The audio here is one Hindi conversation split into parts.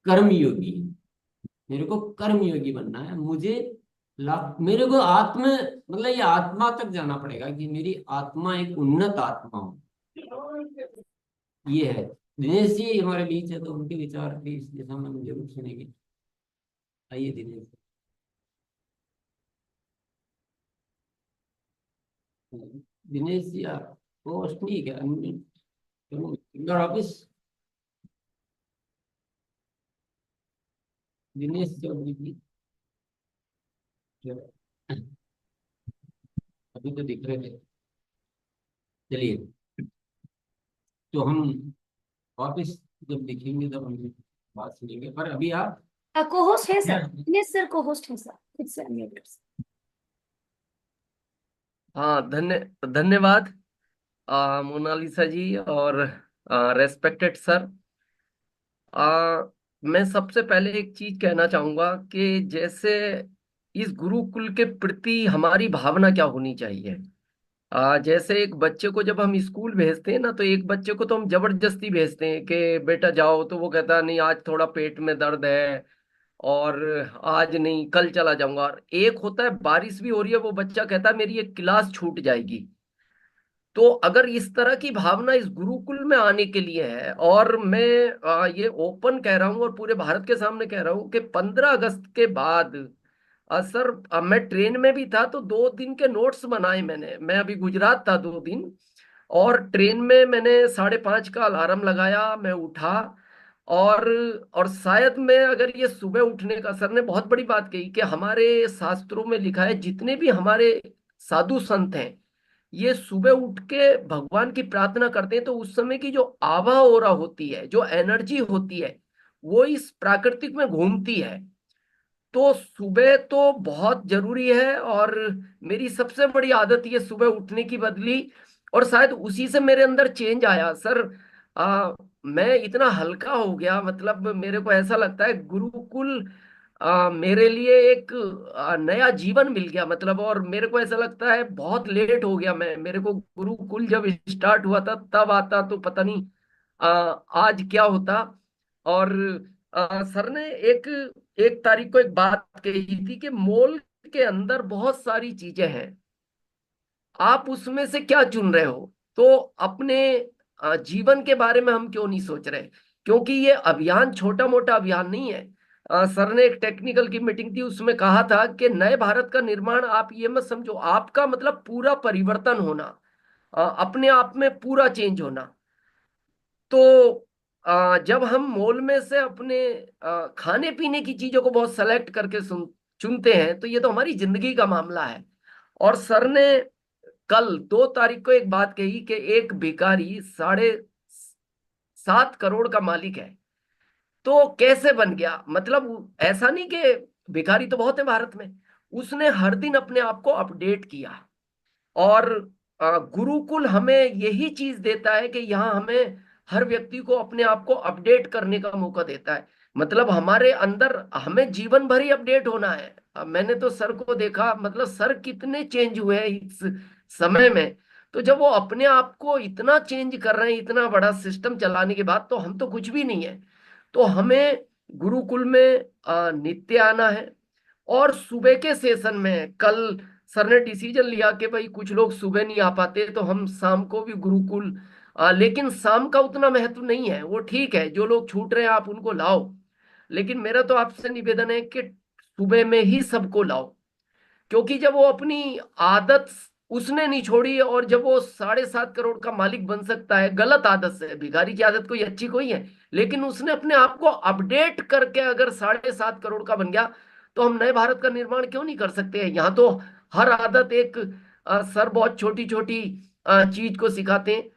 कर्मयोगी। मेरे को कर्मयोगी बनना है। मुझे मेरे को आत्म मतलब ये आत्मा तक जाना पड़ेगा कि मेरी आत्मा एक उन्नत आत्मा हो। ये है। दिनेश जी हमारे बीच है, तो उनके विचार भी इस दिशा में हम जरूर सुनेंगे। आइए दिनेश जी। दिनेश जी आप पोस्ट नहीं क्या फिंगर ऑफिस? दिनेश चौधरी जी जो- अभी तो दिख रहे थे। चलिए, तो हम वापिस जब दिखेंगे तब हम बात सुनेंगे, पर अभी आप को होस्ट है क्या। सर, दिनेश सर को होस्ट है सर, इट्स अनम्यूटेड। हाँ, धन्यवाद मोनालिसा जी और रेस्पेक्टेड सर। मैं सबसे पहले एक चीज कहना चाहूंगा कि जैसे इस गुरुकुल के प्रति हमारी भावना क्या होनी चाहिए। जैसे एक बच्चे को जब हम स्कूल भेजते हैं ना, तो एक बच्चे को तो हम जबरदस्ती भेजते हैं कि बेटा जाओ, तो वो कहता है नहीं आज थोड़ा पेट में दर्द है और आज नहीं कल चला जाऊंगा। और एक होता है बारिश भी हो रही है, वो बच्चा कहता है मेरी एक क्लास छूट जाएगी। तो अगर इस तरह की भावना इस गुरुकुल में आने के लिए है, और मैं ये ओपन कह रहा हूं और पूरे भारत के सामने कह रहा हूं कि 15 अगस्त के बाद सर मैं ट्रेन में भी था तो 2 दिन के नोट्स बनाए मैंने। मैं अभी गुजरात था 2 दिन, और ट्रेन में मैंने 5:30 का अलार्म लगाया, मैं उठा। और और शायद मैं अगर ये सुबह उठने का, सर ने बहुत बड़ी बात कही कि हमारे शास्त्रों में लिखा है जितने भी हमारे साधु संत हैं ये सुबह उठ के भगवान की प्रार्थना करते हैं, तो उस समय की जो आभा ओरा होती है, जो एनर्जी होती है, वो इस प्राकृतिक में घूमती है। तो सुबह तो बहुत जरूरी है, और मेरी सबसे बड़ी आदत ये सुबह उठने की बदली, और शायद उसी से मेरे अंदर चेंज आया सर। मैं इतना हल्का हो गया, मतलब मेरे को ऐसा लगता है गुरुकुल मेरे लिए एक नया जीवन मिल गया, मतलब। और मेरे को ऐसा लगता है बहुत लेट हो गया, मैं मेरे को गुरुकुल जब स्टार्ट हुआ था तब आता तो पता नहीं आ, आज क्या होता। और सर ने एक एक तारीख को एक बात कही थी कि मोल के अंदर बहुत सारी चीजें हैं, आप उसमें से क्या चुन रहे हो। तो अपने जीवन के बारे में हम क्यों नहीं सोच रहे, क्योंकि ये अभियान छोटा मोटा अभियान नहीं है। सर ने एक टेक्निकल की मीटिंग थी, उसमें कहा था कि नए भारत का निर्माण आप ये मत समझो, आपका मतलब पूरा परिवर्तन होना, अपने आप में पूरा चेंज होना। तो जब हम मॉल में से अपने खाने पीने की चीजों को बहुत सेलेक्ट करके चुनते हैं, तो ये तो हमारी जिंदगी का मामला है। और सर ने कल 2 तारीख को एक बात कही कि एक भिखारी 7.5 करोड़ का मालिक है। तो कैसे बन गया, मतलब ऐसा नहीं कि भिखारी तो बहुत है भारत में, उसने हर दिन अपने आप को अपडेट किया। और गुरुकुल हमें यही चीज देता है कि यहाँ हमें हर व्यक्ति को अपने आप को अपडेट करने का मौका देता है। मतलब हमारे अंदर हमें जीवन भर ही अपडेट होना है। मैंने तो सर को देखा, मतलब सर कितने चेंज हुए हैं इस समय में। तो जब वो अपने आप को इतना चेंज कर रहे हैं, इतना बड़ा सिस्टम चलाने के बाद, तो हम तो कुछ भी नहीं है। तो हमें गुरुकुल में नित्य आना है। और सुबह के सेशन में कल सर ने डिसीजन लिया कि भाई कुछ लोग सुबह नहीं आ पाते तो हम शाम को भी गुरुकुल, लेकिन शाम का उतना महत्व नहीं है, वो ठीक है जो लोग छूट रहे हैं आप उनको लाओ। लेकिन मेरा तो आपसे निवेदन है कि सुबह में ही सबको लाओ, क्योंकि जब वो अपनी आदत उसने नहीं छोड़ी, और जब वो 7.5 करोड़ का मालिक बन सकता है, गलत आदत से, भिखारी की आदत कोई अच्छी कोई है, लेकिन उसने अपने आप को अपडेट करके अगर 7.5 करोड़ का बन गया, तो हम नए भारत का निर्माण क्यों नहीं कर सकते हैं। यहाँ तो हर आदत एक सर बहुत छोटी छोटी चीज को सिखाते हैं।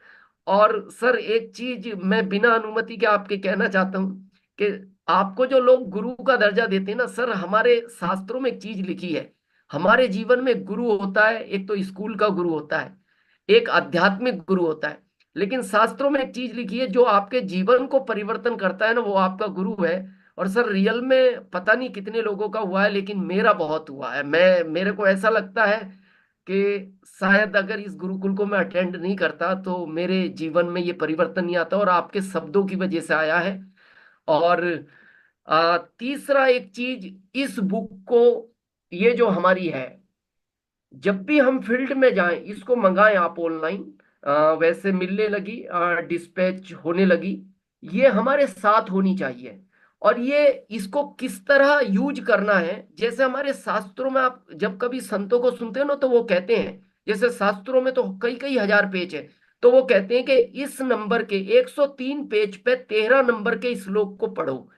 और सर एक चीज मैं बिना अनुमति के आपके कहना चाहता हूँ कि आपको जो लोग गुरु का दर्जा देते हैं ना सर, हमारे शास्त्रों में एक चीज लिखी है, हमारे जीवन में गुरु होता है, एक तो स्कूल का गुरु होता है, एक आध्यात्मिक गुरु होता है, लेकिन शास्त्रों में एक चीज लिखी है जो आपके जीवन को परिवर्तन करता है ना, वो आपका गुरु है। और सर रियल में पता नहीं कितने लोगों का हुआ है, लेकिन मेरा बहुत हुआ है। मेरे को ऐसा लगता है कि शायद अगर इस गुरुकुल को मैं अटेंड नहीं करता तो मेरे जीवन में ये परिवर्तन नहीं आता, और आपके शब्दों की वजह से आया है। और तीसरा एक चीज, इस बुक को, ये जो हमारी है, जब भी हम फील्ड में जाएं इसको मंगाएं आप ऑनलाइन, वैसे मिलने लगी, डिस्पैच होने लगी, ये हमारे साथ होनी चाहिए। और ये इसको किस तरह यूज करना है, जैसे हमारे शास्त्रों में आप जब कभी संतों को सुनते हो ना, तो वो कहते हैं, जैसे शास्त्रों में तो कई कई हजार पेज है, तो वो कहते हैं कि इस नंबर के 103 पेज पे 13 नंबर के श्लोक को पढ़ो।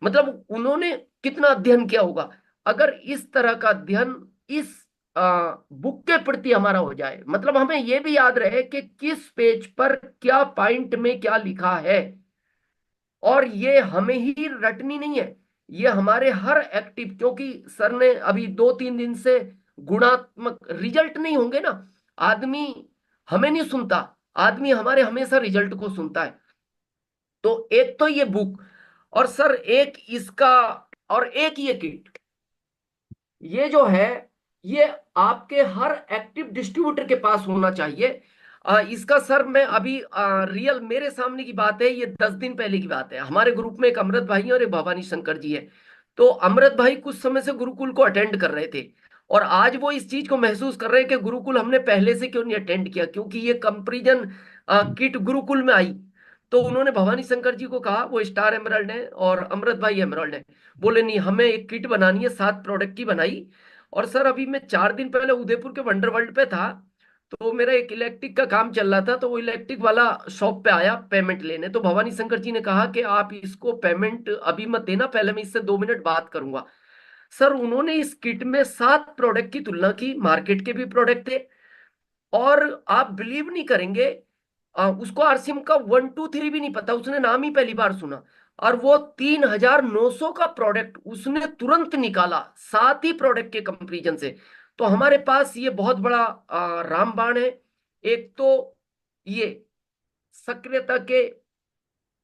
मतलब उन्होंने कितना अध्ययन किया होगा। अगर इस तरह का अध्ययन इस बुक के प्रति हमारा हो जाए, मतलब हमें यह भी याद रहे कि किस पेज पर क्या पॉइंट में क्या लिखा है, और ये हमें ही रटनी नहीं है, ये हमारे हर एक्टिव, क्योंकि सर ने अभी 2-3 दिन से गुणात्मक रिजल्ट नहीं होंगे ना, आदमी हमें नहीं सुनता, आदमी हमारे हमेशा रिजल्ट को सुनता है। तो एक तो ये बुक, और सर एक इसका, और एक ये किट, ये जो है, ये आपके हर एक्टिव डिस्ट्रीब्यूटर के पास होना चाहिए। इसका सर मैं अभी रियल मेरे सामने की बात है, ये 10 दिन पहले की बात है। हमारे ग्रुप में एक अमृत भाई है और एक भवानी शंकर जी है। तो अमृत भाई कुछ समय से गुरुकुल को अटेंड कर रहे थे, और आज वो इस चीज को महसूस कर रहे हैं कि गुरुकुल हमने पहले से क्यों नहीं अटेंड किया, क्योंकि ये कंपेरिजन किट गुरुकुल में आई। तो उन्होंने भवानी शंकर जी को कहा, वो स्टार एमरल्ड है और अमृत भाई एमरल्ड है, बोले नहीं हमें एक किट बनानी है, 7 प्रोडक्ट की बनाई। और सर अभी मैं 4 दिन पहले उदयपुर के वंडर वर्ल्ड पे था, तो मेरा एक इलेक्ट्रिक का काम चल रहा था, तो वो इलेक्ट्रिक वाला शॉप पे आया पेमेंट लेने, तो भवानी शंकर जी ने कहा कि आप इसको पेमेंट अभी मत देना, पहले मैं इससे 2 मिनट बात करूंगा। सर उन्होंने इस किट में 7 प्रोडक्ट की तुलना की, मार्केट के भी प्रोडक्ट थे, और आप बिलीव नहीं करेंगे, उसको आरसीएम का 1 2 3 भी नहीं पता, उसने नाम ही पहली बार सुना, और वो 3,900 का प्रोडक्ट उसने तुरंत निकाला 7 ही प्रोडक्ट के कंपैरिजन से। तो हमारे पास ये बहुत बड़ा रामबाण है। एक तो ये सक्रियता के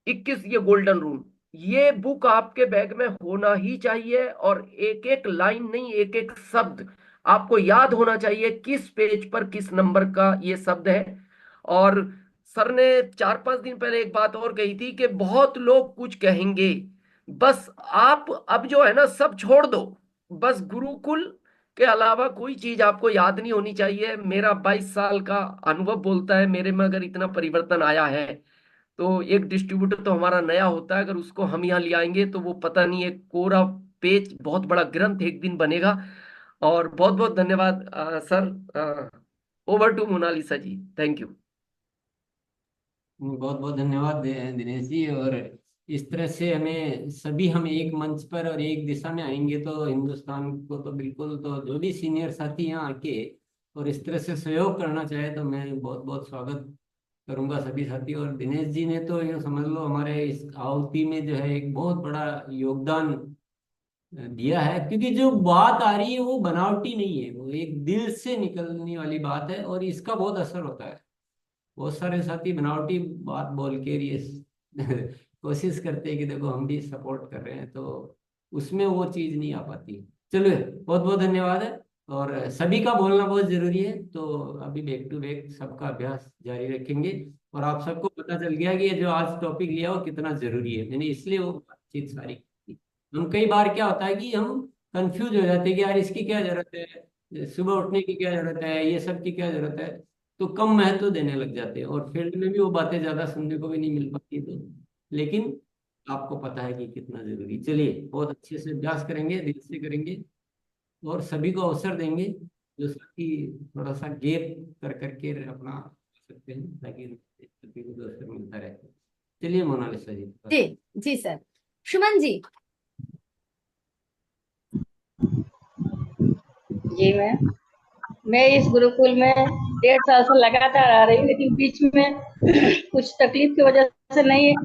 21, ये गोल्डन रूल, ये बुक आपके बैग में होना ही चाहिए, और एक एक लाइन नहीं, एक एक शब्द आपको याद होना चाहिए किस पेज पर किस नंबर का ये शब्द है। और सर ने 4-5 दिन पहले एक बात और कही थी कि बहुत लोग कुछ कहेंगे, बस आप अब जो है ना सब छोड़ दो, बस गुरुकुल के अलावा कोई चीज आपको याद नहीं होनी चाहिए। मेरा 22 साल का अनुभव बोलता है, मेरे में अगर इतना परिवर्तन आया है, तो एक डिस्ट्रीब्यूटर तो हमारा नया होता है, अगर उसको हम यहाँ ले आएंगे तो वो पता नहीं, एक कोरा पेज, बहुत बड़ा ग्रंथ एक दिन बनेगा। और बहुत बहुत धन्यवाद sir. Over to Monalisa ji, thank you. बहुत बहुत धन्यवाद दिनेश जी। और इस तरह से हमें सभी, हम एक मंच पर और एक दिशा में आएंगे तो हिंदुस्तान को तो बिल्कुल, तो जो भी सीनियर साथी यहाँ आके और इस तरह से सहयोग करना चाहे तो मैं बहुत बहुत स्वागत करूंगा सभी साथी। और दिनेश जी ने तो ये समझ लो हमारे इस आहुति में जो है एक बहुत बड़ा योगदान दिया है, क्योंकि जो बात आ रही है वो बनावटी नहीं है, वो एक दिल से निकलने वाली बात है और इसका बहुत असर होता है। बहुत सारे साथी बनावटी बात बोल के ये कोशिश करते हैं कि देखो हम भी सपोर्ट कर रहे हैं, तो उसमें वो चीज़ नहीं आ पाती। चलो, बहुत बहुत धन्यवाद है। और सभी का बोलना बहुत जरूरी है, तो अभी बैक टू बैक सबका अभ्यास जारी रखेंगे। और आप सबको पता चल गया कि ये जो आज टॉपिक लिया वो कितना जरूरी है, मैंने इसलिए वो बातचीत सारी की। हम कई बार क्या होता है कि हम कंफ्यूज हो जाते हैं कि यार इसकी क्या जरूरत है, सुबह उठने की क्या जरूरत है, ये सब की क्या जरूरत है, तो कम महत्व देने लग जाते हैं और फील्ड में भी वो बातें ज्यादा सुनने को भी नहीं मिल पाती। तो लेकिन आपको पता है कि कितना जरूरी। चलिए, बहुत अच्छे से अभ्यास करेंगे, दिल से करेंगे और सभी को अवसर देंगे जो साथी थोड़ा सा गैप कर करके अपना कर सकते हैं, ताकि सभी को अवसर मिलता रहे। चलिए मोनालिसा जी, जी जी सर। सुमन जी। जी मैं इस गुरुकुल में 1.5 साल से लगातार आ रही हूँ, लेकिन बीच में कुछ तकलीफ की वजह से नहीं